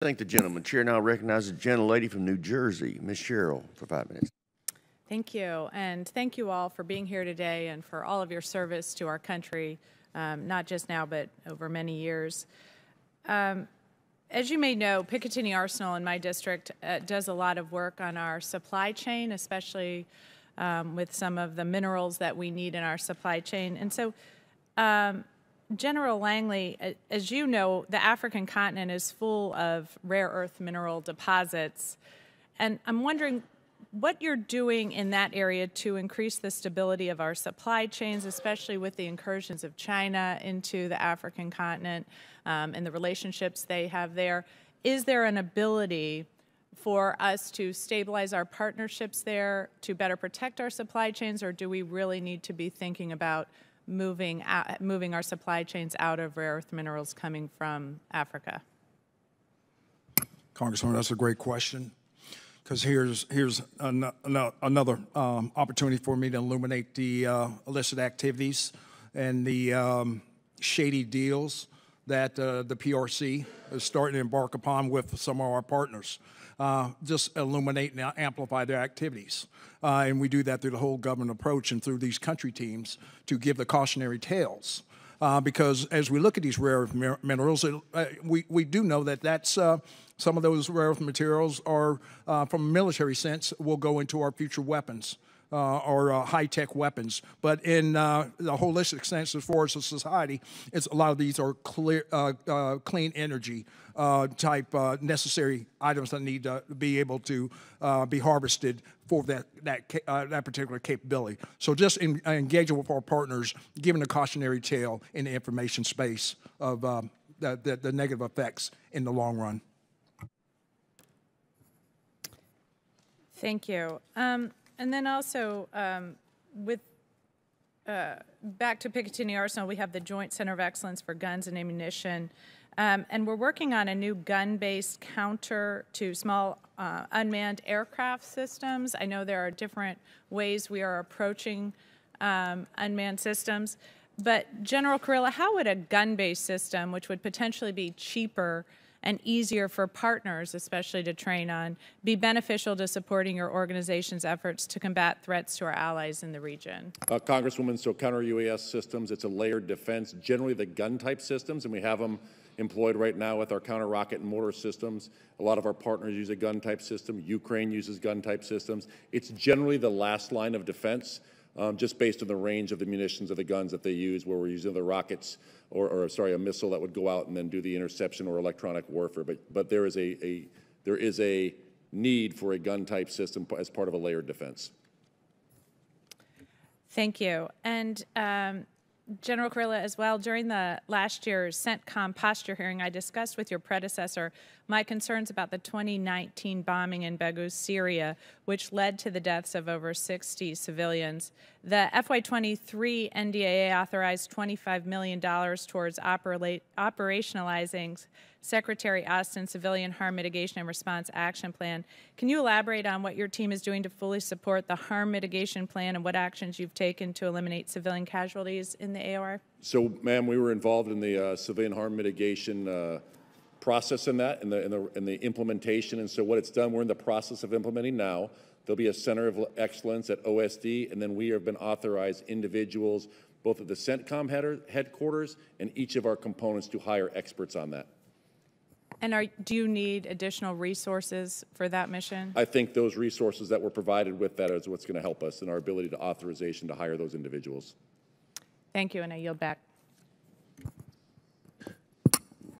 Thank the gentleman. Chair now recognizes the gentlelady from New Jersey, Ms. Sherrill, for 5 minutes. Thank you, and thank you all for being here today and for all of your service to our country, not just now, but over many years. As you may know, Picatinny Arsenal in my district does a lot of work on our supply chain, especially with some of the minerals that we need in our supply chain. And so, General Langley, as you know, the African continent is full of rare earth mineral deposits, and I'm wondering what you're doing in that area to increase the stability of our supply chains, especially with the incursions of China into the African continent and the relationships they have there. Is there an ability for us to stabilize our partnerships there to better protect our supply chains, or do we really need to be thinking about moving our supply chains out of rare earth minerals coming from Africa? Congresswoman, that's a great question, because here's another opportunity for me to illuminate the illicit activities and the shady deals that the PRC is starting to embark upon with some of our partners. Just illuminate and amplify their activities. And we do that through the whole government approach and through these country teams to give the cautionary tales. Because as we look at these rare earth minerals, we do know that that's some of those rare earth materials are, from a military sense, will go into our future weapons. Or high-tech weapons, but in the holistic sense, as far as a society, a lot of these are clean energy type necessary items that need to be able to be harvested for that particular capability. So just engaging with our partners, giving a cautionary tale in the information space of the negative effects in the long run. Thank you. And then also, back to Picatinny Arsenal, we have the Joint Center of Excellence for Guns and Ammunition, and we're working on a new gun-based counter to small unmanned aircraft systems. I know there are different ways we are approaching unmanned systems, but General Kurilla, how would a gun-based system, which would potentially be cheaper and easier for partners, especially to train on, be beneficial to supporting your organization's efforts to combat threats to our allies in the region? Congresswoman, so counter-UAS systems, it's a layered defense, generally the gun-type systems, and we have them employed right now with our counter-rocket and mortar systems. A lot of our partners use a gun-type system. Ukraine uses gun-type systems. It's generally the last line of defense, just based on the range of the munitions of the guns that they use, where we're using the rockets or a missile that would go out and then do the interception or electronic warfare. But there is a need for a gun-type system as part of a layered defense. Thank you. And General Kurilla, as well, during the last year's CENTCOM posture hearing, I discussed with your predecessor my concerns about the 2019 bombing in Baghuz, Syria, which led to the deaths of over 60 civilians. The FY23 NDAA authorized $25 million towards operationalizing Secretary Austin's Civilian Harm Mitigation and Response Action Plan. Can you elaborate on what your team is doing to fully support the harm mitigation plan and what actions you've taken to eliminate civilian casualties in the AOR? So, ma'am, we were involved in the civilian harm mitigation process in that, in the implementation. And so what it's done, we're in the process of implementing now. There'll be a center of excellence at OSD, and then we have been authorized individuals, both at the CENTCOM headquarters and each of our components, to hire experts on that. And do you need additional resources for that mission? I think those resources that were provided with that is what's going to help us in our ability to authorization to hire those individuals. Thank you, and I yield back.